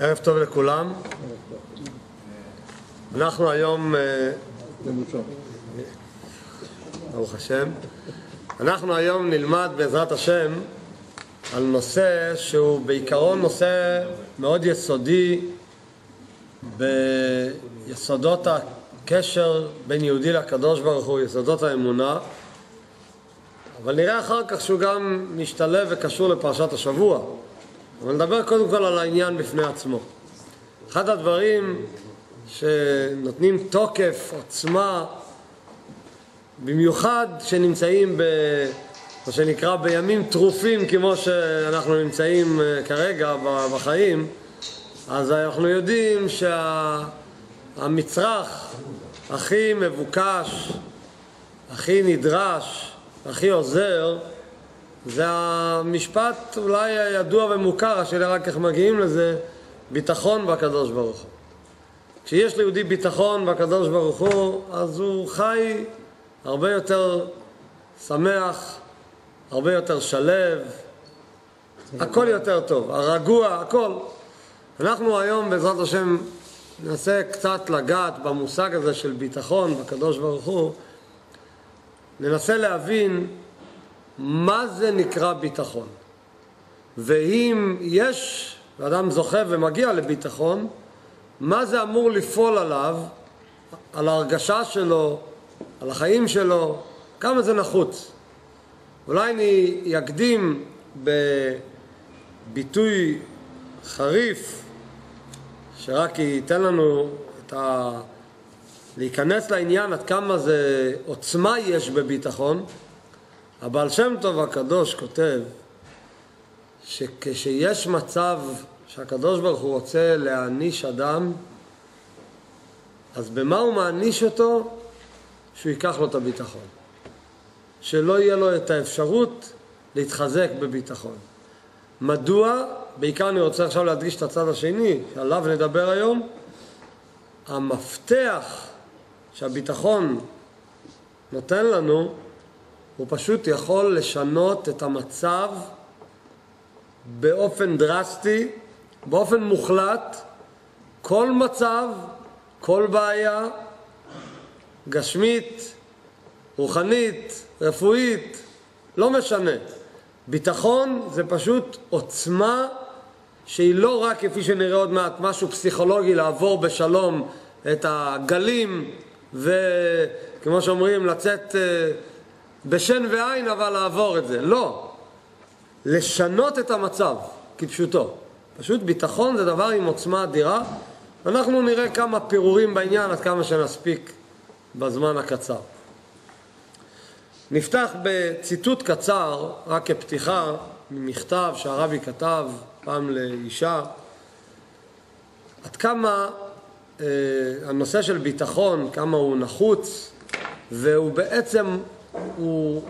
ערב טוב לכולם. אנחנו היום, ברוך השם, אנחנו היום נלמד בעזרת השם על נושא שהוא בעיקרון נושא מאוד יסודי ביסודות הקשר בין יהודי לקדוש ברוך הוא, יסודות האמונה, אבל נראה אחר כך שהוא גם משתלב וקשור לפרשת השבוע. אבל נדבר קודם כל על העניין בפני עצמו. אחד הדברים שנותנים תוקף, עוצמה, במיוחד שנמצאים מה שנקרא בימים טרופים כמו שאנחנו נמצאים כרגע בחיים, אז אנחנו יודעים שהמצרך הכי מבוקש, הכי נדרש, הכי עוזר, זה המשפט אולי הידוע ומוכר, השאלה רק איך מגיעים לזה, ביטחון בקדוש ברוך הוא. כשיש ליהודי ביטחון בקדוש ברוך הוא, אז הוא חי הרבה יותר שמח, הרבה יותר שלב, הכל יותר טוב, הרגוע, הכל. אנחנו היום בעזרת השם ננסה קצת לגעת במושג הזה של ביטחון בקדוש ברוך הוא, ננסה להבין מה זה נקרא ביטחון. ואם יש אדם זוכה ומגיע לביטחון, מה זה אמור לפעול עליו, על ההרגשה שלו, על החיים שלו, כמה זה נחוץ. אולי אני אקדים בביטוי חריף, שרק ייתן לנו להיכנס לעניין עד כמה זה עוצמה יש בביטחון. הבעל שם טוב הקדוש כותב שכשיש מצב שהקדוש ברוך הוא רוצה להעניש אדם, אז במה הוא מעניש אותו? שהוא ייקח לו את הביטחון, שלא יהיה לו את האפשרות להתחזק בביטחון. מדוע? בעיקר אני רוצה עכשיו להדגיש את הצד השני שעליו נדבר היום. המפתח שהביטחון נותן לנו, הוא פשוט יכול לשנות את המצב באופן דרסטי, באופן מוחלט. כל מצב, כל בעיה, גשמית, רוחנית, רפואית, לא משנה. ביטחון זה פשוט עוצמה שהיא לא רק כפי שנראה עוד מעט משהו פסיכולוגי לעבור בשלום את הגלים וכמו שאומרים לצאת בשן ועין אבל לעבור את זה. לא. לשנות את המצב כפשוטו. פשוט ביטחון זה דבר עם עוצמה אדירה. אנחנו נראה כמה פירורים בעניין עד כמה שנספיק בזמן הקצר. נפתח בציטוט קצר רק כפתיחה ממכתב שהרבי כתב פעם לאישה. עד כמה הנושא של ביטחון, כמה הוא נחוץ, והוא בעצם הוא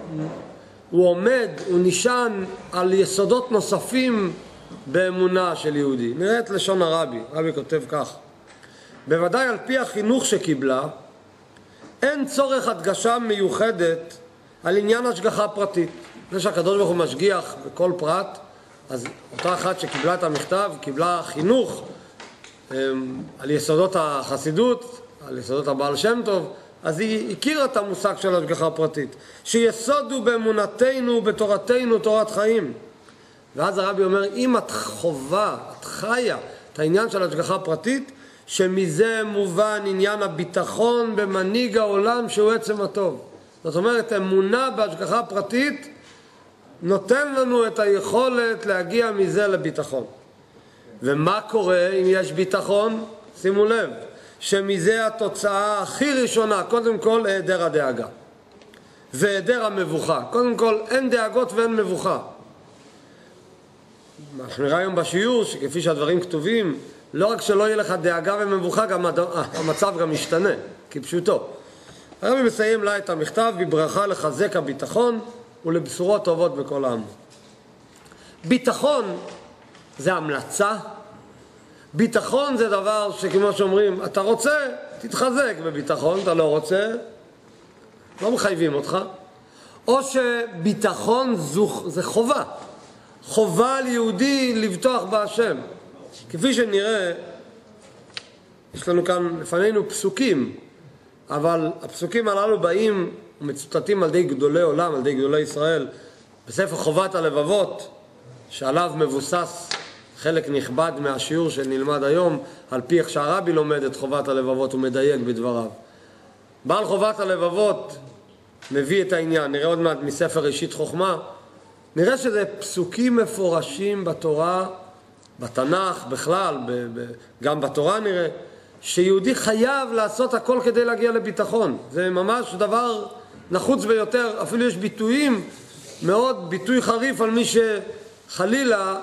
עומד, הוא נשען על יסודות נוספים באמונה של יהודי. נראה את לשון הרבי. הרבי כותב כך: בוודאי על פי החינוך שקיבלה, אין צורך הדגשה מיוחדת על עניין השגחה פרטית. זה שהקדוש ברוך הוא משגיח בכל פרט, אז אותה אחת שקיבלה את המכתב קיבלה חינוך על יסודות החסידות, על יסודות הבעל שם טוב, אז היא הכירה את המושג של השגחה פרטית, שיסודו באמונתנו, בתורתנו, תורת חיים. ואז הרבי אומר, אם את חובה, את חיה את העניין של השגחה פרטית, שמזה מובן עניין הביטחון במנהיג העולם שהוא עצם הטוב. זאת אומרת, אמונה בהשגחה פרטית נותן לנו את היכולת להגיע מזה לביטחון. ומה קורה אם יש ביטחון? שימו לב, שמזה התוצאה הכי ראשונה, קודם כל היעדר הדאגה והיעדר המבוכה. קודם כל אין דאגות ואין מבוכה. אנחנו נראה היום בשיעור שכפי שהדברים כתובים, לא רק שלא יהיה לך דאגה ומבוכה, גם המצב גם משתנה, כפשוטו. הרבי מסיים לה את המכתב בברכה לחזק הביטחון ולבשורות טובות בכל העם. ביטחון זה המלצה. ביטחון זה דבר שכמו שאומרים, אתה רוצה, תתחזק בביטחון, אתה לא רוצה, לא מחייבים אותך. או שביטחון זה חובה. חובה על יהודי לבטוח בהשם. כפי שנראה, יש לנו כאן לפנינו פסוקים, אבל הפסוקים הללו באים ומצוטטים על ידי גדולי עולם, על ידי גדולי ישראל, בספר חובת הלבבות, שעליו מבוסס חלק נכבד מהשיעור שנלמד היום, על פי איך שהרבי לומד את חובת הלבבות ומדייק בדבריו. בעל חובת הלבבות מביא את העניין, נראה עוד מעט מספר ראשית חוכמה, נראה שזה פסוקים מפורשים בתורה, בתנ"ך בכלל, גם בתורה נראה, שיהודי חייב לעשות הכל כדי להגיע לביטחון. זה ממש דבר נחוץ ביותר, אפילו יש ביטויים, מאוד ביטוי חריף על מי שחלילה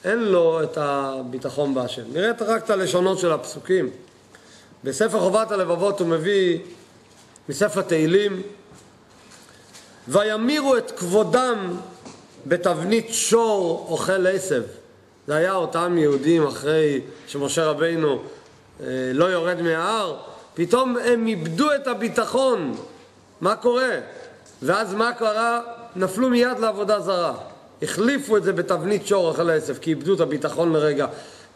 אין לו את הביטחון בהשם. נראה רק את הלשונות של הפסוקים. בספר חובת הלבבות הוא מביא מספר תהילים, וימירו את כבודם בתבנית שור אוכל עשב. זה היה אותם יהודים אחרי שמשה רבינו לא יורד מההר, פתאום הם איבדו את הביטחון. מה קורה? ואז מה קרה? נפלו מיד לעבודה זרה. החליפו את זה בתבנית שור אוכל עשב, כי איבדו את הביטחון לרגע.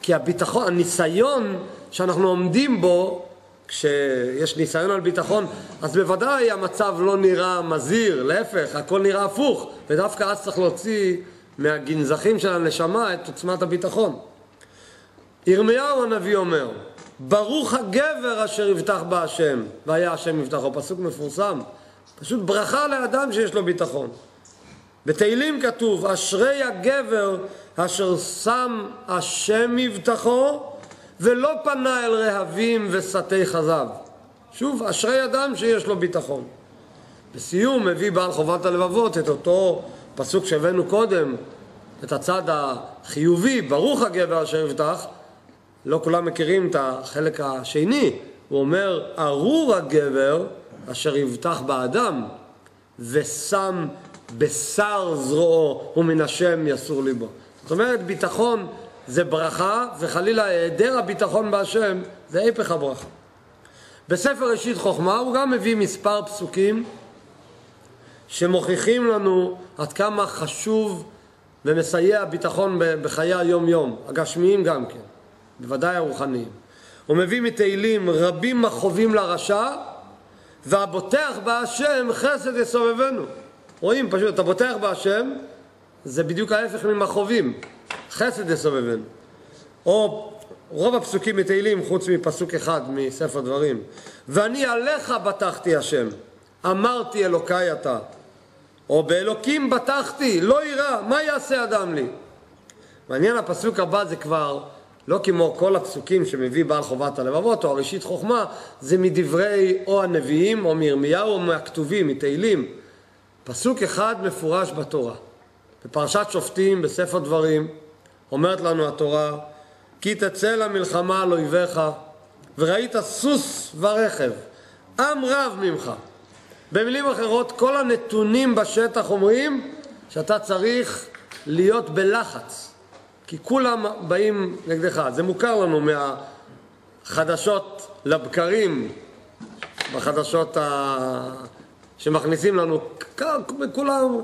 כי הביטחון, הניסיון שאנחנו עומדים בו, כשיש ניסיון על ביטחון, אז בוודאי המצב לא נראה מזהיר, להפך, הכל נראה הפוך, ודווקא אז צריך להוציא מהגנזכים של הנשמה את עוצמת הביטחון. ירמיהו הנביא אומר, ברוך הגבר אשר יבטח בה השם, והיה השם יבטחו. פסוק מפורסם, פשוט ברכה לאדם שיש לו ביטחון. בתהילים כתוב, אשרי הגבר אשר שם השם יבטחו, ולא פנה אל רהבים וסתי חזב. שוב, אשרי אדם שיש לו ביטחון. בסיום מביא בעל חובת הלבבות את אותו פסוק שהבאנו קודם, את הצד החיובי, ברוך הגבר אשר יבטח. לא כולם מכירים את החלק השני. הוא אומר, ארור הגבר אשר יבטח באדם, ושם בשר זרועו ומן השם יסור ליבו. זאת אומרת, ביטחון זה ברכה, וחלילה היעדר הביטחון בהשם זה היפך הברכה. בספר ראשית חוכמה הוא גם מביא מספר פסוקים שמוכיחים לנו עד כמה חשוב ומסייע ביטחון בחיי היום-יום, הגשמיים גם כן, בוודאי הרוחניים. הוא מביא מתהילים, רבים מחובים לרשע, והבוטח בהשם חסד יסובבנו. רואים פשוט, אתה בוטח בהשם, זה בדיוק ההפך ממחובים, חסד יסובבנו. או רוב הפסוקים מתהילים, חוץ מפסוק אחד מספר דברים, ואני עליך בטחתי השם, אמרתי אלוקיי אתה, או באלוקים בטחתי, לא ירא, מה יעשה אדם לי? מעניין, הפסוק הבא זה כבר לא כמו כל הפסוקים שמביא בעל חובת הלבבות או הראשית חוכמה, זה מדברי או הנביאים או מירמיהו או מהכתובים, מתהילים. פסוק אחד מפורש בתורה. בפרשת שופטים, בספר דברים, אומרת לנו התורה, כי תצא למלחמה על אויביך, וראית סוס ורכב, עם רב ממך. במילים אחרות, כל הנתונים בשטח אומרים שאתה צריך להיות בלחץ, כי כולם באים נגדך. זה מוכר לנו מהחדשות לבקרים, בחדשות שמכניסים לנו, כולם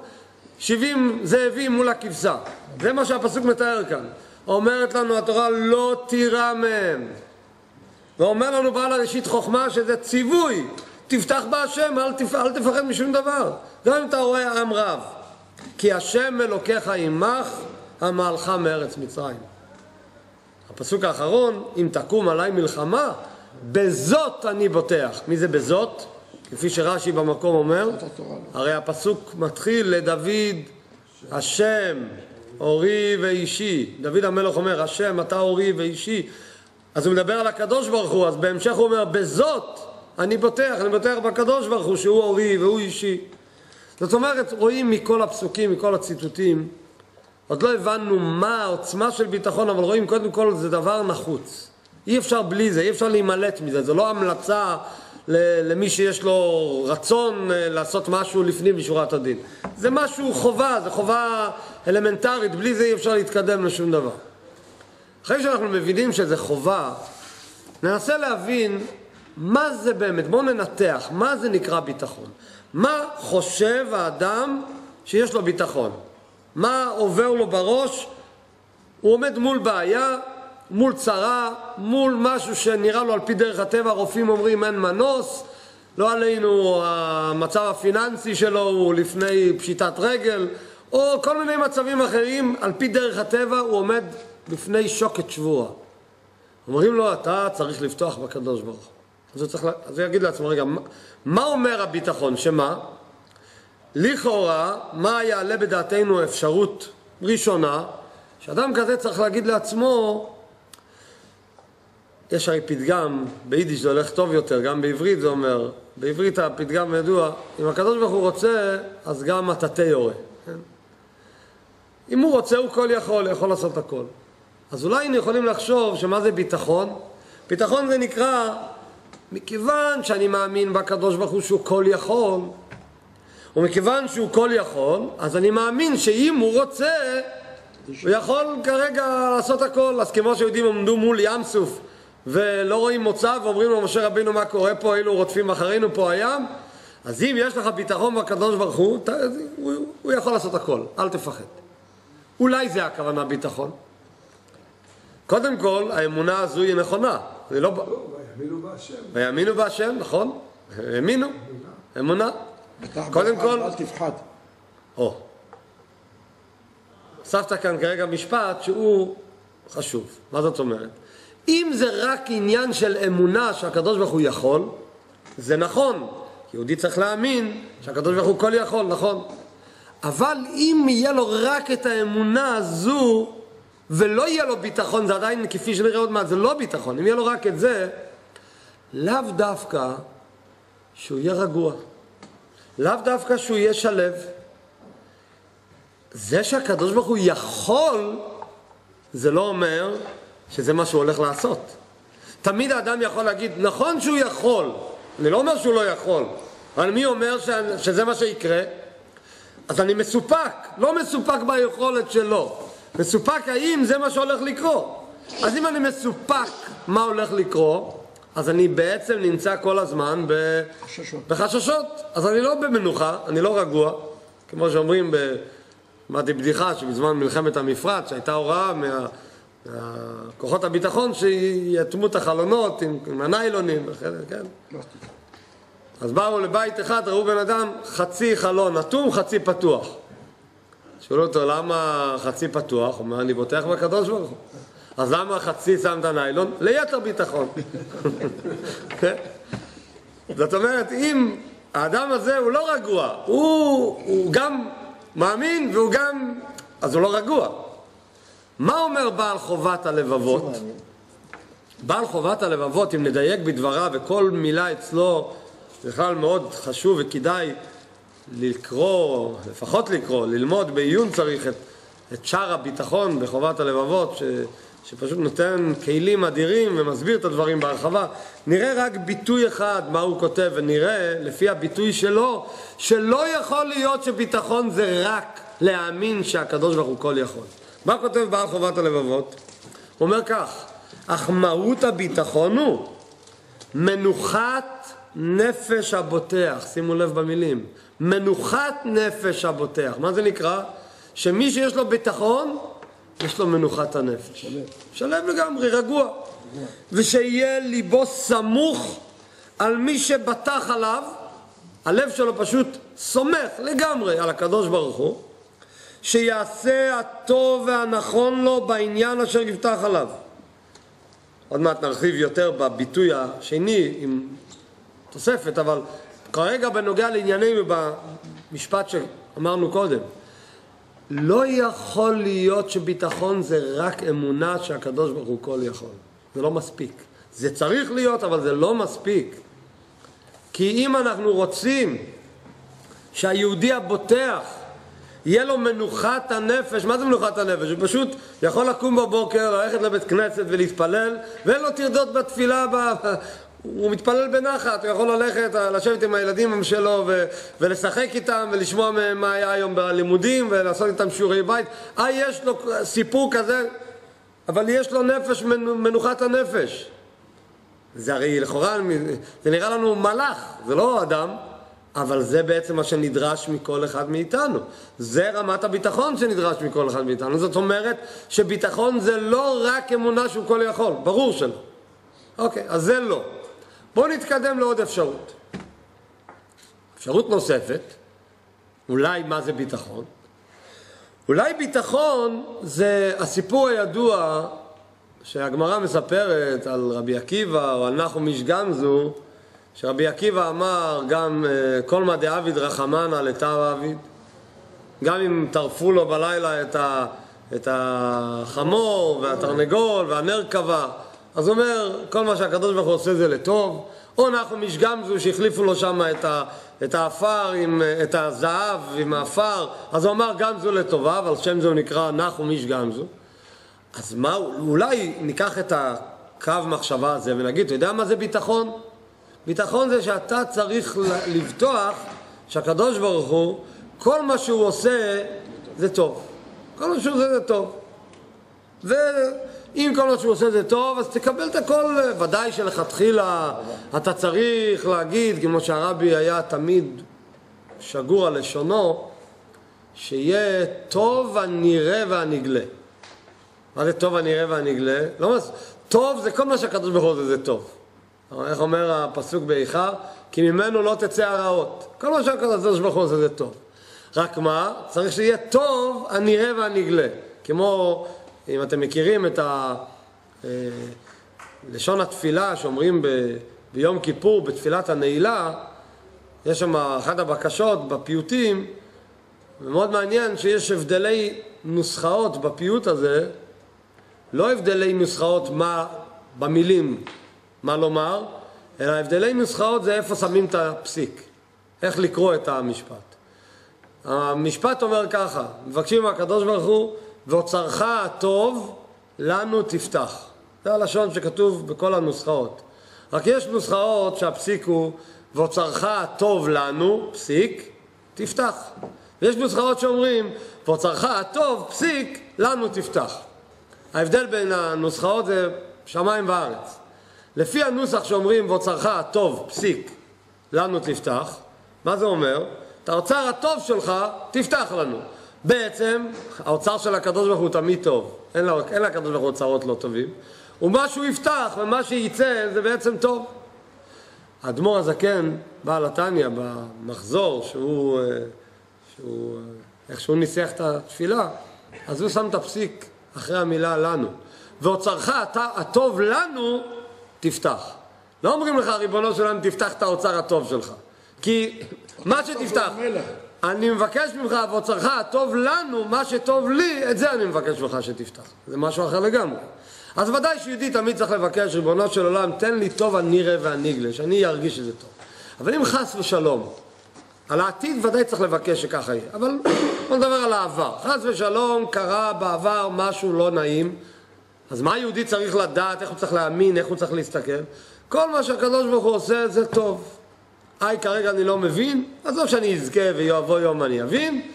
70 זאבים מול הכבשה. זה מה שהפסוק מתאר כאן. אומרת לנו התורה, לא תירא מהם. ואומר לנו בעל הראשית חוכמה שזה ציווי, תפתח בהשם, אל תפחד משום דבר, גם אם אתה רואה עם רב. כי השם אלוקיך עמך, המעלך מארץ מצרים. הפסוק האחרון, אם תקום עליי מלחמה, בזאת אני בוטח. מי זה בזאת? כפי שרש"י במקום אומר, הרי הפסוק מתחיל לדוד, השם אורי ואישי. דוד המלך אומר, השם אתה אורי ואישי. אז הוא מדבר על הקדוש ברוך הוא, אז בהמשך הוא אומר, בזאת אני בוטח בקדוש ברוך הוא שהוא אורי והוא אישי. זאת אומרת, רואים מכל הפסוקים, מכל הציטוטים, עוד לא הבנו מה העוצמה של ביטחון, אבל רואים קודם כל זה דבר נחוץ. אי אפשר בלי זה, אי אפשר להימלט מזה. זה לא המלצה למי שיש לו רצון לעשות משהו לפנים משורת הדין. זה משהו חובה, זה חובה אלמנטרית, בלי זה אי אפשר להתקדם לשום דבר. אחרי שאנחנו מבינים שזה חובה, ננסה להבין מה זה באמת, בואו ננתח, מה זה נקרא ביטחון. מה חושב האדם שיש לו ביטחון? מה עובר לו בראש? הוא עומד מול בעיה, מול צרה, מול משהו שנראה לו על פי דרך הטבע, הרופאים אומרים אין מנוס, לא עלינו המצב הפיננסי שלו הוא לפני פשיטת רגל, או כל מיני מצבים אחרים, על פי דרך הטבע הוא עומד בפני שוקת שבועה. אומרים לו, אתה צריך לפתוח בקדוש ברוך הוא. אז הוא יגיד לעצמו, רגע, מה אומר הביטחון? שמה? לכאורה, מה יעלה בדעתנו אפשרות ראשונה, שאדם כזה צריך להגיד לעצמו, יש הרי פתגם, ביידיש זה הולך טוב יותר, גם בעברית זה אומר, בעברית הפתגם ידוע, אם הקדוש ברוך הוא רוצה, אז גם התתה יורה. כן? אם הוא רוצה, הוא כל יכול לעשות הכל. אז אולי היינו יכולים לחשוב שמה זה ביטחון? ביטחון זה נקרא, מכיוון שאני מאמין בקדוש ברוך הוא שהוא כל יכול, ומכיוון שהוא כל יכול, אז אני מאמין שאם הוא רוצה, הוא יכול כרגע לעשות הכל. אז כמו שיהודים עומדו מול ים סוף, ולא רואים מוצא, ואומרים לו, משה רבינו, מה קורה פה? אילו רודפים אחרינו פה הים. אז אם יש לך ביטחון בקדוש ברוך הוא יכול לעשות הכל, אל תפחד. אולי זה הכוונה ביטחון. קודם כל, האמונה הזו היא נכונה. זה לא... ויאמינו בהשם. ויאמינו בהשם, נכון? האמינו. אמונה. קודם כל... אל תפחד. הוספת כאן כרגע משפט שהוא חשוב. מה זאת אומרת? אם זה רק עניין של אמונה שהקדוש ברוך הוא יכול, זה נכון. יהודי צריך להאמין שהקדוש ברוך הוא כל יכול, נכון. אבל אם יהיה לו רק את האמונה הזו, ולא יהיה לו ביטחון, זה עדיין כפי שנראה עוד מעט, זה לא ביטחון. אם יהיה לו רק את זה, לאו דווקא שהוא יהיה רגוע. לאו דווקא שהוא יהיה שלב. זה שהקדוש ברוך הוא יכול, זה לא אומר שזה מה שהוא הולך לעשות. תמיד האדם יכול להגיד, נכון שהוא יכול, אני לא אומר שהוא לא יכול, אבל מי אומר שזה מה שיקרה? אז אני מסופק, לא מסופק ביכולת שלו, מסופק האם זה מה שהולך לקרות. אז אם אני מסופק מה הולך לקרות, אז אני בעצם נמצא כל הזמן בחששות. אז אני לא במנוחה, אני לא רגוע, כמו שאומרים שמעתי בדיחה שבזמן מלחמת המפרץ שהייתה הוראה מהכוחות הביטחון שיתמו את החלונות עם הניילונים, כן? אז באו לבית אחד, ראו בן אדם חצי חלון אטום, חצי פתוח. שאלו אותו, למה חצי פתוח? הוא אומר, אני בוטח בקדוש ברוך הוא. אז למה חצי שם את הניילון? ליתר ביטחון. זאת אומרת, אם האדם הזה הוא לא רגוע, הוא גם מאמין והוא גם... אז הוא לא רגוע. מה אומר בעל חובת הלבבות? בעל חובת הלבבות, אם נדייק בדבריו וכל מילה אצלו, זה בכלל מאוד חשוב וכדאי לקרוא, לפחות לקרוא, ללמוד בעיון צריך את שער הביטחון בחובת הלבבות, שפשוט נותן כלים אדירים ומסביר את הדברים בהרחבה. נראה רק ביטוי אחד מה הוא כותב, ונראה לפי הביטוי שלו, שלא יכול להיות שביטחון זה רק להאמין שהקדוש ברוך הוא כל יכול. מה כותב בעל חובת הלבבות? הוא אומר כך, אך מהות הביטחון הוא מנוחת נפש הבוטח. שימו לב במילים, מנוחת נפש הבוטח. מה זה נקרא? שמי שיש לו ביטחון יש לו מנוחת הנפש, שלב לגמרי, רגוע, ושיהיה ליבו סמוך על מי שבטח עליו, הלב שלו פשוט סומך לגמרי על הקדוש ברוך הוא, שיעשה הטוב והנכון לו בעניין אשר יבטח עליו. עוד מעט נרחיב יותר בביטוי השני עם תוספת, אבל כרגע בנוגע לענייננו במשפט שאמרנו קודם, לא יכול להיות שביטחון זה רק אמונה שהקדוש ברוך הוא כל יכול. זה לא מספיק. זה צריך להיות, אבל זה לא מספיק. כי אם אנחנו רוצים שהיהודי הבוטח יהיה לו מנוחת הנפש, מה זה מנוחת הנפש? הוא פשוט יכול לקום בבוקר, ללכת לבית כנסת ולהתפלל, ואין לו תרדות בתפילה, הוא מתפלל בנחת, הוא יכול ללכת, לשבת עם הילדים שלו ולשחק איתם ולשמוע מה היה היום בלימודים ולעשות איתם שיעורי בית. יש לו סיפור כזה, אבל יש לו נפש, מנוחת הנפש. זה הרי לכאורה, זה נראה לנו מלאך, זה לא אדם, אבל זה בעצם מה שנדרש מכל אחד מאיתנו. זה רמת הביטחון שנדרש מכל אחד מאיתנו. זאת אומרת שביטחון זה לא רק אמונה שהוא כל יכול, ברור שלא. אוקיי, אז זה לא. בואו נתקדם לעוד אפשרות. אפשרות נוספת, אולי מה זה ביטחון? אולי ביטחון זה הסיפור הידוע שהגמרא מספרת על רבי עקיבא או על נחום איש גמזו, שרבי עקיבא אמר גם כל מה דעביד רחמנא לתר עביד, גם אם טרפו לו בלילה את החמור והתרנגול והנרכבה, אז הוא אומר כל מה שהקדוש ברוך הוא עושה זה לטוב. או נחום איש גמזו שהחליפו לו שם את האפר, את הזהב עם האפר, אז הוא אמר גמזו לטובה, אבל שם זה הוא נקרא נחום איש גמזו. אז מה, אולי ניקח את הקו מחשבה הזה ונגיד, אתה יודע מה זה ביטחון? ביטחון זה שאתה צריך לבטוח שהקדוש ברוך הוא, כל מה שהוא עושה זה טוב. כל מה שהוא עושה זה טוב. ואם כל מה שהוא עושה זה טוב, אז תקבל את הכל. ודאי שלכתחילה אתה צריך להגיד, כמו שהרבי היה תמיד שגור על לשונו, שיהיה טוב הנראה והנגלה. מה זה טוב הנראה והנגלה? לא מס... טוב זה כל מה שהקדוש ברוך הוא עושה זה טוב. איך אומר הפסוק באיכה? כי ממנו לא תצא הרעות. כל מה שהקדוש ברוך הוא עושה זה טוב. רק מה? צריך שיהיה טוב הנראה והנגלה. כמו אם אתם מכירים את לשון התפילה שאומרים ביום כיפור בתפילת הנעילה, יש שם אחת הבקשות בפיוטים, ומאוד מעניין שיש הבדלי נוסחאות בפיוט הזה, לא הבדלי נוסחאות מה במילים מה לומר, אלא הבדלי נוסחאות זה איפה שמים את הפסיק, איך לקרוא את המשפט. המשפט אומר ככה, מבקשים מהקדוש ברוך הוא, ואוצרך הטוב לנו תפתח. זה הלשון שכתוב בכל הנוסחאות. רק יש נוסחאות שהפסיק הוא, ואוצרך הטוב לנו, פסיק, תפתח. ויש נוסחאות שאומרים, ואוצרך הטוב, פסיק, לנו תפתח. ההבדל בין הנוסחאות זה שמיים וארץ. לפי הנוסח שאומרים, ואוצרך הטוב, פסיק, לנו תפתח, מה זה אומר? את האוצר הטוב שלך, תפתח לנו. בעצם, האוצר של הקדוש ברוך הוא תמיד טוב. אין לקדוש ברוך הוא אוצרות לא טובים. ומה שהוא יפתח ומה שיצא זה בעצם טוב. האדמו"ר הזקן, בעל התניא, במחזור, איך שהוא ניסח את התפילה, אז הוא שם את הפסיק אחרי המילה לנו. ואוצרך הטוב לנו, תפתח. לא אומרים לך, ריבונו שלנו, תפתח את האוצר הטוב שלך. כי מה שתפתח, אני מבקש ממך, ואוצרך הטוב לנו, מה שטוב לי, את זה אני מבקש ממך שתפתח. זה משהו אחר לגמרי. אז ודאי שיהודי תמיד צריך לבקש, ריבונו של עולם, תן לי טוב הנראה והנגלה, שאני ארגיש שזה טוב. אבל אם חס ושלום, על העתיד ודאי צריך לבקש שככה יהיה. אבל בוא נדבר על העבר. חס ושלום קרה בעבר משהו לא נעים, אז מה יהודי צריך לדעת, איך הוא צריך להאמין, איך הוא צריך להסתכל? כל מה שהקדוש ברוך הוא עושה זה טוב. כרגע אני לא מבין, אז או שאני אזכה ויבוא יום אני אבין,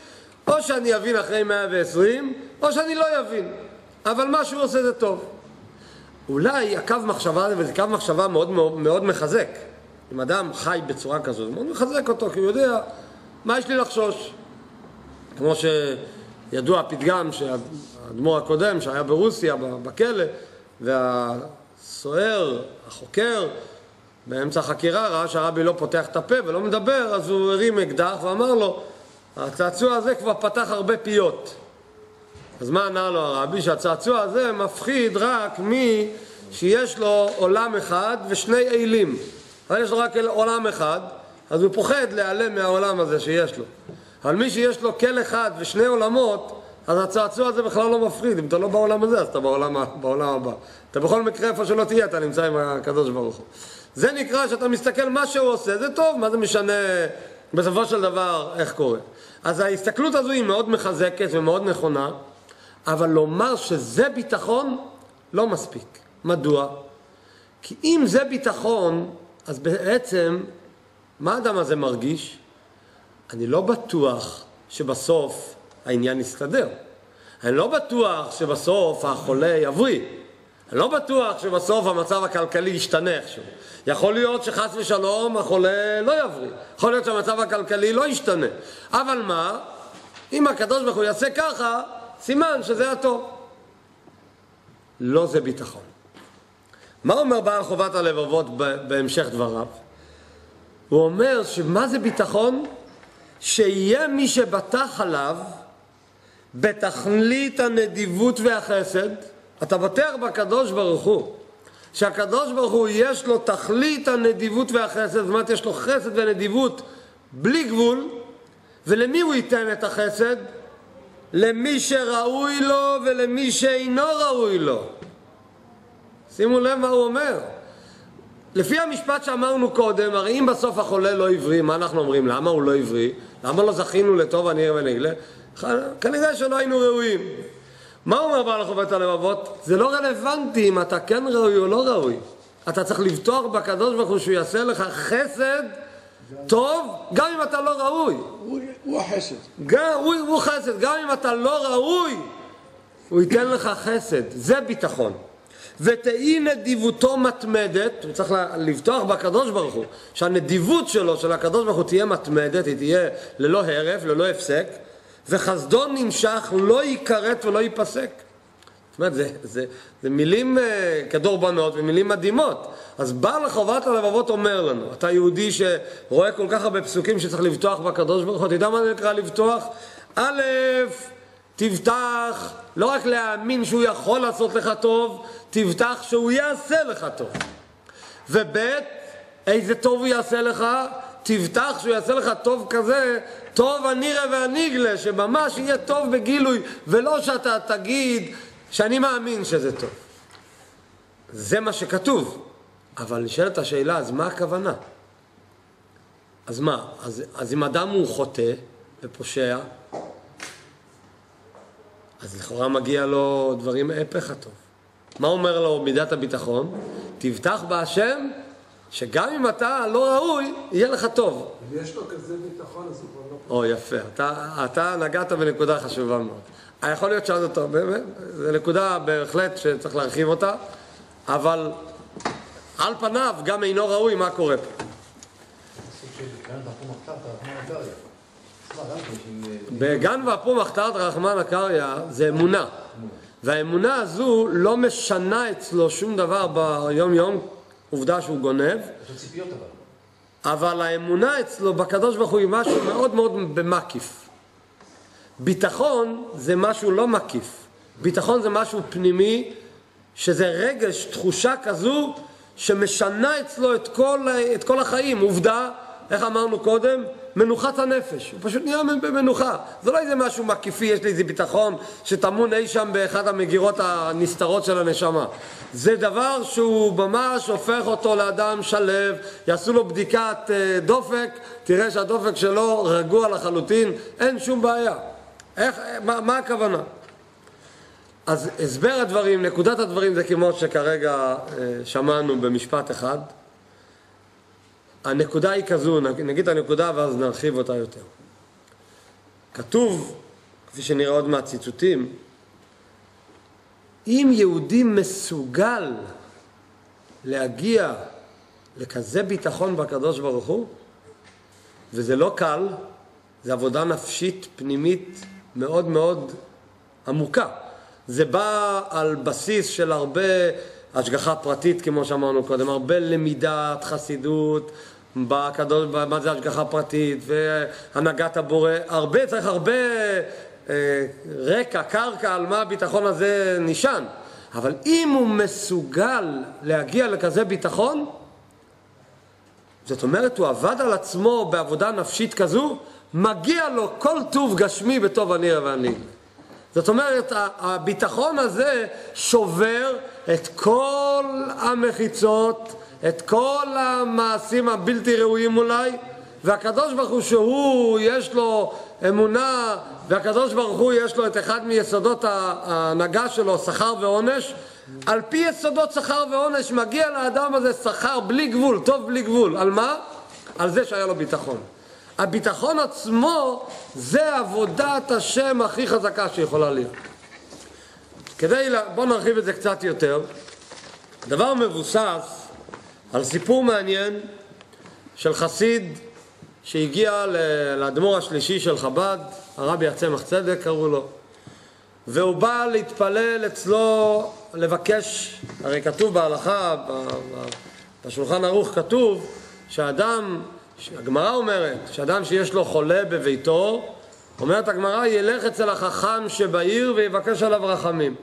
או שאני אבין אחרי 120, או שאני לא אבין. אבל מה שהוא עושה זה טוב. אולי הקו מחשבה הזה, וזה קו מחשבה מאוד, מאוד, מאוד מחזק. אם אדם חי בצורה כזאת, מאוד מחזק אותו, כי הוא יודע מה יש לי לחשוש. כמו שידוע הפתגם שהאדמו"ר הקודם שהיה ברוסיה, בכלא, והסוער, החוקר, באמצע החקירה ראה שהרבי לא פותח את הפה ולא מדבר, אז הוא הרים אקדח ואמר לו, הצעצוע הזה כבר פתח הרבה פיות. אז מה ענה לו הרבי? שהצעצוע הזה מפחיד רק מי שיש לו עולם אחד ושני אילים. אבל יש לו רק עולם אחד, אז הוא פוחד להיעלם מהעולם הזה שיש לו. אבל מי שיש לו כל אחד ושני עולמות, אז הצעצוע הזה בכלל לא מפחיד. אם אתה לא בעולם הזה, אז אתה בעולם הבא. אתה בכל מקרה איפה שלא תהיה, אתה נמצא עם הקדוש ברוך הוא. זה נקרא שאתה מסתכל מה שהוא עושה, זה טוב, מה זה משנה בסופו של דבר איך קורה. אז ההסתכלות הזו היא מאוד מחזקת ומאוד נכונה, אבל לומר שזה ביטחון לא מספיק. מדוע? כי אם זה ביטחון, אז בעצם מה האדם הזה מרגיש? אני לא בטוח שבסוף העניין יסתדר. אני לא בטוח שבסוף החולה יבריא. לא בטוח שבסוף המצב הכלכלי ישתנה איכשהו. יכול להיות שחס ושלום החולה לא יבריא. יכול להיות שהמצב הכלכלי לא ישתנה. אבל מה? אם הקדוש ברוך הוא יעשה ככה, סימן שזה הטוב. לא זה ביטחון. מה אומר בעל חובת הלבבות בהמשך דבריו? הוא אומר שמה זה ביטחון? שיהיה מי שבטח עליו בתכלית הנדיבות והחסד. אתה בטח בקדוש ברוך הוא, שהקדוש ברוך הוא יש לו תכלית הנדיבות והחסד, זאת אומרת יש לו חסד ונדיבות בלי גבול. ולמי הוא ייתן את החסד? למי שראוי לו ולמי שאינו ראוי לו. שימו לב מה הוא אומר. לפי המשפט שאמרנו קודם, הרי אם בסוף החולה לא עברי, מה אנחנו אומרים? למה הוא לא עברי? למה לא זכינו לטוב הנראה ונגלה? כנראה שלא היינו ראויים. מה אומר בעל חובת הלבבות? זה לא רלוונטי אם אתה כן ראוי או לא ראוי. אתה צריך לבטוח בקדוש ברוך הוא שהוא יעשה לך חסד טוב, גם אם אתה לא ראוי. הוא החסד. הוא חסד, גם אם אתה לא ראוי, הוא ייתן לך חסד. זה ביטחון. ותהי נדיבותו מתמדת, הוא צריך לבטוח בקדוש ברוך הוא, שהנדיבות שלו, של הקדוש ברוך הוא תהיה מתמדת, היא תהיה ללא הרף, ללא הפסק, וחסדו נמשך, לא ייכרת ולא ייפסק. זאת אומרת, זה מילים כדורבנות ומילים מדהימות. אז בעל חובת הלבבות אומר לנו, אתה יהודי שרואה כל כך הרבה פסוקים שצריך לבטוח בקדוש ברוך הוא, אתה יודע מה זה נקרא לבטוח? א', תבטח לא רק להאמין שהוא יכול לעשות לך טוב, תבטח שהוא יעשה לך טוב. וב', איזה טוב הוא יעשה לך? תבטח שהוא יעשה לך טוב כזה, טוב הנראה והנגלה, שממש יהיה טוב בגילוי, ולא שאתה תגיד שאני מאמין שזה טוב. זה מה שכתוב. אבל נשאלת השאלה, אז מה הכוונה? אז מה? אז אם אדם הוא חוטא ופושע, אז לכאורה מגיע לו דברים הפך הטוב. מה אומר לו מידת הביטחון? תבטח בהשם שגם אם אתה לא ראוי, יהיה לך טוב. ויש לו כזה ביטחון, אז הוא כבר לא... יפה. אתה נגעת בנקודה חשובה מאוד. יכול להיות שעוד אותו, באמת, זו נקודה בהחלט שצריך להרחיב אותה, אבל על פניו גם אינו ראוי מה קורה פה. בגן ואפו מחתרת רחמן הקריא זה אמונה, והאמונה הזו לא משנה אצלו שום דבר ביום יום, עובדה שהוא גונב, אבל האמונה אצלו בקדוש ברוך הוא היא משהו מאוד מאוד במקיף. ביטחון זה משהו לא מקיף, ביטחון זה משהו פנימי, שזה רגש, תחושה כזו שמשנה אצלו את כל החיים. עובדה, איך אמרנו קודם? מנוחת הנפש, הוא פשוט נהיה במנוחה. זה לא איזה משהו מקיפי, יש לי איזה ביטחון שטמון אי שם באחד המגירות הנסתרות של הנשמה. זה דבר שהוא ממש הופך אותו לאדם שלב, יעשו לו בדיקת דופק, תראה שהדופק שלו רגוע לחלוטין, אין שום בעיה. מה הכוונה? אז הסבר הדברים, נקודת הדברים זה כמו שכרגע שמענו במשפט אחד. הנקודה היא כזו, נגיד הנקודה ואז נרחיב אותה יותר. כתוב, כפי שנראה עוד מהציטוטים, אם יהודי מסוגל להגיע לכזה ביטחון בקדוש ברוך הוא, וזה לא קל, זה עבודה נפשית פנימית מאוד מאוד עמוקה. זה בא על בסיס של הרבה השגחה פרטית, כמו שאמרנו קודם, הרבה למידת חסידות, בקדוש, מה זה השגחה פרטית, והנהגת הבורא, צריך הרבה רקע, קרקע, על מה הביטחון הזה נשען. אבל אם הוא מסוגל להגיע לכזה ביטחון, זאת אומרת, הוא עבד על עצמו בעבודה נפשית כזו, מגיע לו כל טוב גשמי בטוב הנראה והנגלה. זאת אומרת, הביטחון הזה שובר את כל המחיצות, את כל המעשים הבלתי ראויים אולי, והקדוש ברוך הוא שהוא יש לו אמונה, והקדוש ברוך הוא יש לו את אחד מיסודות ההנהגה שלו, שכר ועונש. על פי יסודות שכר ועונש מגיע לאדם הזה שכר בלי גבול, טוב בלי גבול. על מה? על זה שהיה לו ביטחון. הביטחון עצמו זה עבודת השם הכי חזקה שיכולה להיות. בואו נרחיב את זה קצת יותר. הדבר מבוסס על סיפור מעניין של חסיד שהגיע לאדמו"ר השלישי של חב"ד, הרבי הצמח צדק קראו לו, והוא בא להתפלל אצלו, לבקש, הרי כתוב בהלכה, בשולחן ערוך כתוב, הגמרא אומרת, שאדם שיש לו חולה בביתו, אומרת הגמרא, ילך אצל החכם שבעיר ויבקש עליו רחמים.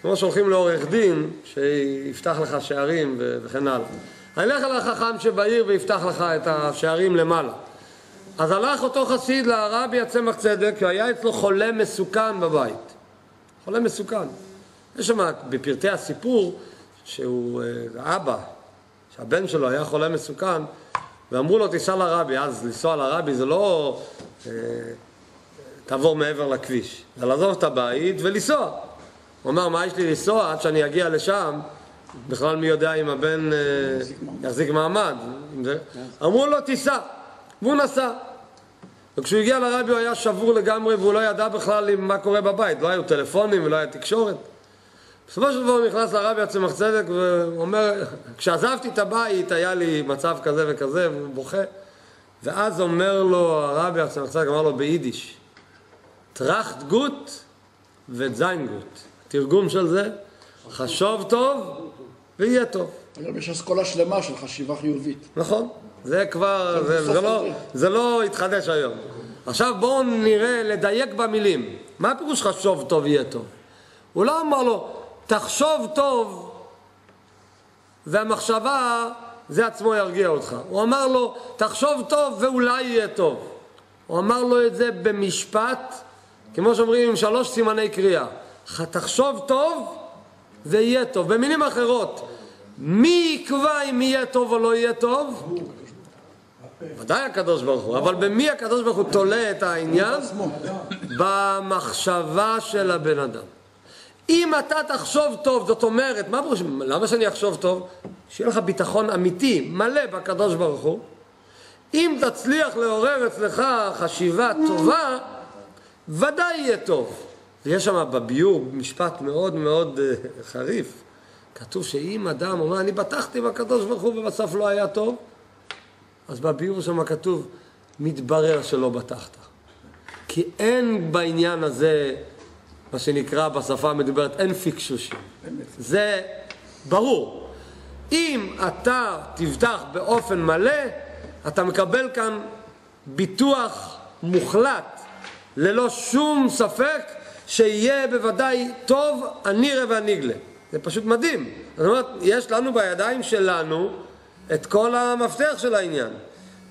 כמו שהולכים לעורך דין, שיפתח לך שערים וכן הלאה. הלך אל החכם שבעיר ויפתח לך את השערים למעלה. אז הלך אותו חסיד לרבי הצמח צדק, כי היה אצלו חולה מסוכן בבית. חולה מסוכן. יש שם בפרטי הסיפור, שהוא אבא, שהבן שלו היה חולה מסוכן, ואמרו לו תיסע לרבי. אז לנסוע לרבי זה לא תעבור מעבר לכביש, זה לעזוב את הבית ולנסוע. הוא אמר, מה יש לי לנסוע עד שאני אגיע לשם? בכלל מי יודע אם הבן יחזיק מעמד. אמרו לו תיסע, והוא נסע. וכשהוא הגיע לרבי הוא היה שבור לגמרי, והוא לא ידע בכלל מה קורה בבית. לא היו טלפונים ולא היה תקשורת. בסופו של דבר הוא נכנס לרבי הצמח צדק והוא אומר, כשעזבתי את הבית היה לי מצב כזה וכזה, והוא בוכה. ואז אומר לו הרבי הצמח צדק, אמר לו ביידיש, טראכט גוט וזיין גוט. התרגום של זה, חשוב טוב ויהיה טוב. אגב, יש אסכולה שלמה של חשיבה חיובית. נכון, זה כבר, זה לא התחדש היום. עכשיו בואו נראה, לדייק במילים. מה הפירוש חשוב טוב יהיה טוב? הוא לא אמר לו, תחשוב טוב והמחשבה זה עצמו ירגיע אותך. הוא אמר לו, תחשוב טוב ואולי יהיה טוב. הוא אמר לו את זה במשפט, כמו שאומרים עם 3 סימני קריאה. תחשוב טוב ויהיה טוב. במילים אחרות, מי יקבע אם יהיה טוב או לא יהיה טוב? ודאי הקדוש ברוך הוא, אבל במי הקדוש ברוך הוא תולה את העניין? במחשבה של הבן אדם. אם אתה תחשוב טוב, זאת אומרת, למה שאני אחשוב טוב? שיהיה לך ביטחון אמיתי, מלא בקדוש ברוך הוא. אם תצליח לעורר אצלך חשיבה טובה, ודאי יהיה טוב. ויש שם בביור משפט מאוד מאוד חריף. כתוב שאם אדם אומר, אני בטחתי בקדוש ברוך הוא ובסוף לא היה טוב, אז בביור שם כתוב, מתברר שלא בטחת. כי אין בעניין הזה, מה שנקרא בשפה המדוברת, אין פיקשושים. זה ברור. אם אתה תבטח באופן מלא, אתה מקבל כאן ביטוח מוחלט, ללא שום ספק, שיהיה בוודאי טוב הנירא והניגלה. זה פשוט מדהים. זאת אומרת, יש לנו בידיים שלנו את כל המפתח של העניין.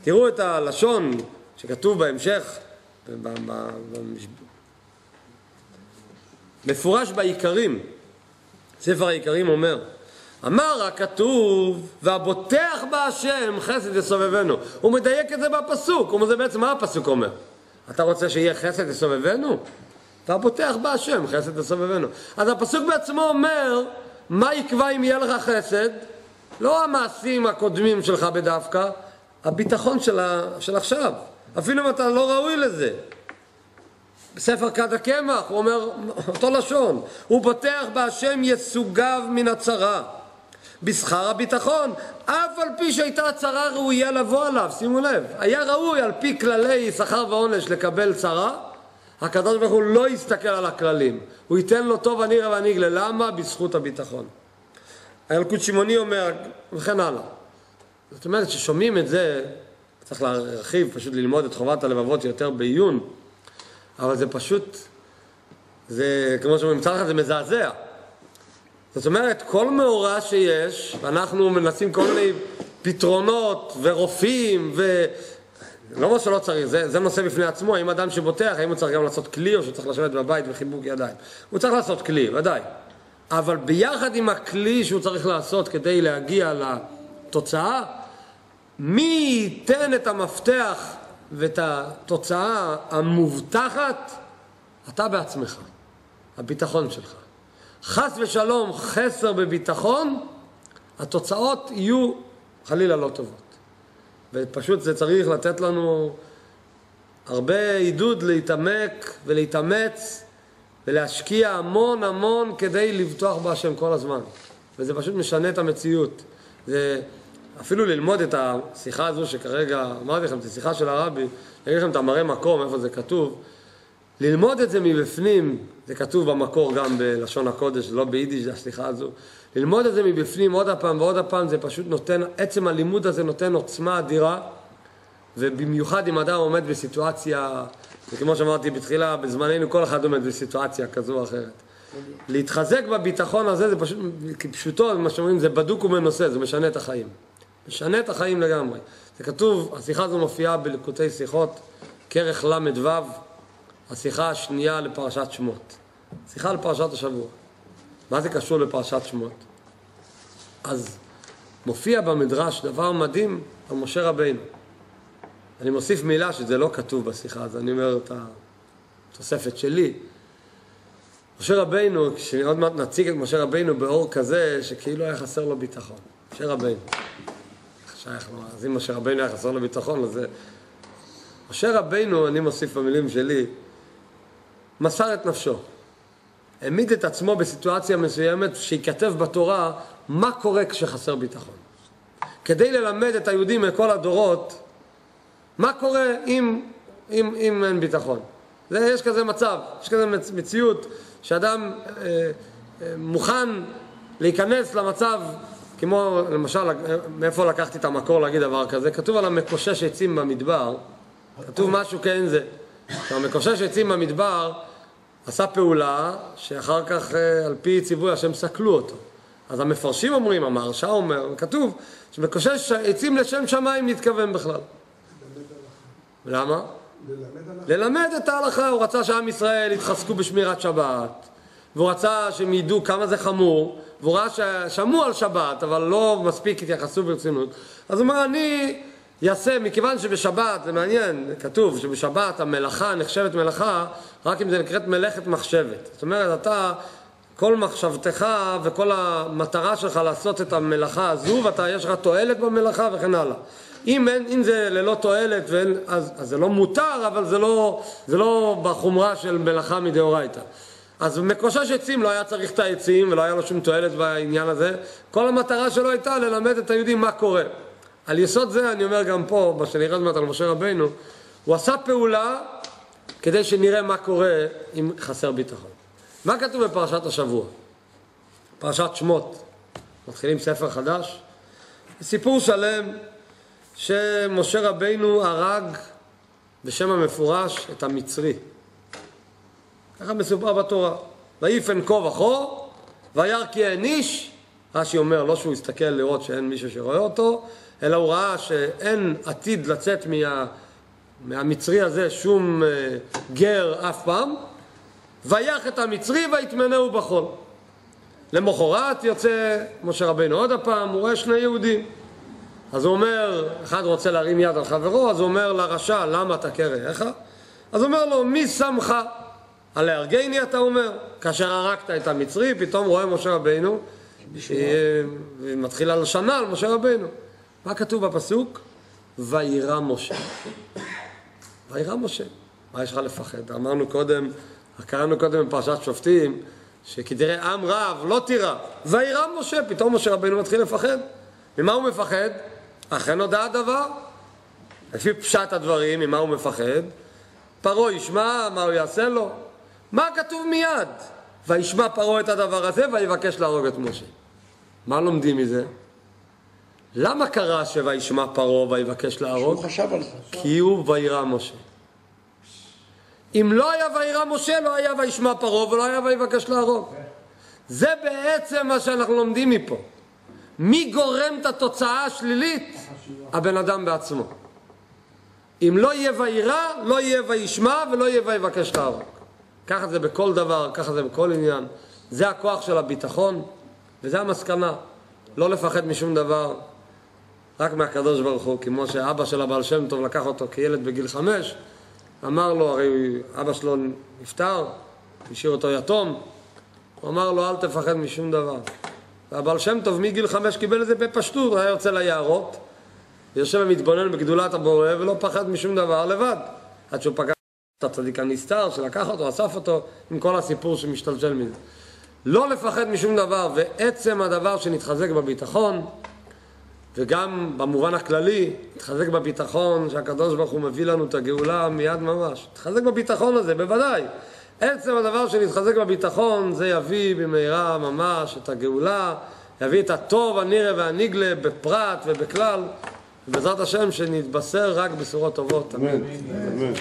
תראו את הלשון שכתוב בהמשך, מפורש בעיקרים. ספר העיקרים אומר, אמר הכתוב, והבוטח בהשם חסד יסובבנו. הוא מדייק את זה בפסוק. הוא אומר, זה בעצם מה הפסוק אומר? אתה רוצה שיהיה חסד יסובבנו? אתה בוטח בהשם, חסד יסובבנו. אז הפסוק בעצמו אומר, מה יקבע אם יהיה לך חסד? לא המעשים הקודמים שלך בדווקא, הביטחון של עכשיו. אפילו אם אתה לא ראוי לזה. בספר כד הקמח, הוא אומר, אותו לשון, הוא בוטח בהשם יסוגיו מן הצרה. בשכר הביטחון, אף על פי שהייתה הצרה ראויה לבוא עליו, שימו לב, היה ראוי על פי כללי שכר ועונש לקבל צרה, הקדוש ברוך הוא לא יסתכל על הכללים, הוא ייתן לו טוב הנירא והניגלה. למה? בזכות הביטחון. הילקוט שמעוני אומר, וכן הלאה. זאת אומרת ששומעים את זה, צריך להרחיב, פשוט ללמוד את חובת הלבבות יותר בעיון, אבל זה פשוט, זה כמו שאומרים, זה מזעזע. זאת אומרת, כל מאורע שיש, ואנחנו מנסים כל מיני פתרונות ורופאים, לא מה שלא צריך, זה נושא בפני עצמו, אם אדם שבוטח, האם הוא צריך גם לעשות כלי, או שהוא צריך לשבת בבית וחיבוק ידיים. הוא צריך לעשות כלי, ודאי. אבל ביחד עם הכלי שהוא צריך לעשות כדי להגיע לתוצאה, מי ייתן את המפתח ואת התוצאה המובטחת? אתה בעצמך, הביטחון שלך. חס ושלום חסר בביטחון, התוצאות יהיו חלילה לא טובות. ופשוט זה צריך לתת לנו הרבה עידוד להתעמק ולהתאמץ ולהשקיע המון המון כדי לבטוח בהשם כל הזמן. וזה פשוט משנה את המציאות. זה אפילו ללמוד את השיחה הזו שכרגע אמרתי לכם, את השיחה של הרבי, להגיד לכם את המראה מקום, איפה זה כתוב, ללמוד את זה מבפנים, זה כתוב במקור גם בלשון הקודש, לא ביידיש, זה השיחה הזו, ללמוד את זה מבפנים עוד הפעם ועוד הפעם, זה פשוט נותן, עצם הלימוד הזה נותן עוצמה אדירה, ובמיוחד אם אדם עומד בסיטואציה, וכמו שאמרתי בתחילה, בזמננו כל אחד עומד בסיטואציה כזו או אחרת. להתחזק בביטחון הזה, זה פשוט, כפשוטו, מה שאומרים, זה בדוק ומנוסה, זה משנה את החיים. משנה את החיים לגמרי. זה כתוב, השיחה הזו מופיעה בליקוטי שיחות, כרך למד ו', השיחה השנייה לפרשת שמות. שיחה לפרשת השבוע. מה זה קשור לפרשת שמות? אז מופיע במדרש דבר מדהים על משה רבינו. אני מוסיף מילה שזה לא כתוב בשיחה, אז אני אומר את התוספת שלי. משה רבינו, כשעוד מעט נציג את משה רבינו באור כזה, שכאילו היה חסר לו ביטחון. משה רבינו. אז אם משה רבינו היה חסר לו ביטחון, אז זה... משה רבינו, אני מוסיף במילים שלי, מסר את נפשו. העמיד את עצמו בסיטואציה מסוימת שיכתב בתורה מה קורה כשחסר ביטחון. כדי ללמד את היהודים מכל הדורות, מה קורה אם אין ביטחון. יש כזה מצב, יש כזה מציאות שאדם מוכן להיכנס למצב, כמו למשל, מאיפה לקחתי את המקור להגיד דבר כזה, כתוב על המקושש עצים במדבר, כתוב משהו כאין זה. המקושש עצים במדבר עשה פעולה שאחר כך על פי ציווי השם סקלו אותו. אז המפרשים אומרים, המהרש"א אומר, כתוב שמקושש עצים לשם שמיים מתכוון בכלל. למה? ללמד את ההלכה. הוא רצה שעם ישראל יתחזקו בשמירת שבת, והוא רצה שהם ידעו כמה זה חמור, והוא ראה ששמעו על שבת, אבל לא מספיק התייחסו ברצינות. אז הוא אומר, אני יעשה, מכיוון שבשבת, זה מעניין, כתוב שבשבת המלאכה נחשבת מלאכה, רק אם זה נקראת מלאכת מחשבת. זאת אומרת, אתה, כל מחשבתך וכל המטרה שלך לעשות את המלאכה הזו, ואתה, יש לך תועלת במלאכה וכן הלאה. אם זה ללא תועלת, אז זה לא מותר, אבל זה לא בחומרה של מלאכה מדאורייתא. אז מקושש עצים לא היה צריך את העצים, ולא היה לו שום תועלת בעניין הזה. כל המטרה שלו הייתה ללמד את היהודים מה קורה. על יסוד זה, אני אומר גם פה, בשנראה זאת על משה רבינו, הוא עשה פעולה כדי שנראה מה קורה אם חסר ביטחון. מה כתוב בפרשת השבוע? פרשת שמות. מתחילים ספר חדש. סיפור שלם שמשה רבינו הרג בשם המפורש את המצרי. ככה מסופר בתורה. ויפן כה וכה, וירא כי אין איש, רש"י אומר, לא שהוא הסתכל לראות שאין מישהו שרואה אותו, אלא הוא ראה שאין עתיד לצאת מהמצרי הזה שום גר אף פעם, ויח את המצרי ויטמנהו בחול. למחרת יוצא משה רבינו עוד הפעם, הוא רואה שני יהודים. אז הוא אומר, אחד רוצה להרים יד על חברו, אז הוא אומר לרשע, למה אתה קרעך? אז הוא אומר לו, מי שמך? על להרגני אתה אומר, כאשר הרגת את המצרי, פתאום רואה משה רבינו, ומתחיל על שנה על משה רבינו. מה כתוב בפסוק? וירא משה. וירא משה. מה יש לך לפחד? קראנו קודם בפרשת שופטים, שכדרי עם רב לא תירא. וירא משה, פתאום משה רבינו מתחיל לפחד. ממה הוא מפחד? אכן הודע הדבר. לפי פשט הדברים, ממה הוא מפחד? פרעה ישמע, מה הוא יעשה לו? מה כתוב מיד? וישמע פרעה את הדבר הזה ויבקש להרוג את משה. מה לומדים מזה? למה קרה שוישמע פרעה ויבקש להרוג? שהוא חשב על זה. כי הוא וירא משה. אם לא היה וירא משה, לא היה וישמע פרעה ולא היה ויבקש להרוג. זה בעצם מה שאנחנו לומדים מפה. מי גורם את התוצאה השלילית? הבן אדם בעצמו. אם לא יהיה וירא, לא יהיה וישמע ולא יהיה ויבקש להרוג. ככה זה בכל דבר, ככה זה בכל עניין. זה הכוח של הביטחון, וזה המסקנה. לא לפחד משום דבר, רק מהקדוש ברוך הוא, כמו שאבא של הבעל שם טוב לקח אותו כילד בגיל 5, אמר לו, הרי אבא שלו נפטר, השאיר אותו יתום, הוא אמר לו, אל תפחד משום דבר. והבעל שם טוב מגיל 5 קיבל את זה בפשטות, היה יוצא ליערות, יושב ומתבונן בגדולת הבורא, ולא פחד משום דבר לבד. עד שהוא פגש את הצדיק הנסתר, שלקח אותו, אסף אותו, עם כל הסיפור שמשתלשל מזה. לא לפחד משום דבר, ועצם הדבר שנתחזק בביטחון, וגם במובן הכללי, נתחזק בביטחון שהקדוש ברוך הוא מביא לנו את הגאולה מיד ממש. נתחזק בביטחון הזה, בוודאי. עצם הדבר שנתחזק בביטחון, זה יביא במהרה ממש את הגאולה, יביא את הטוב, הנראה והנגלה בפרט ובכלל, ובעזרת השם שנתבשר רק בשורות טובות. אמן. אמן.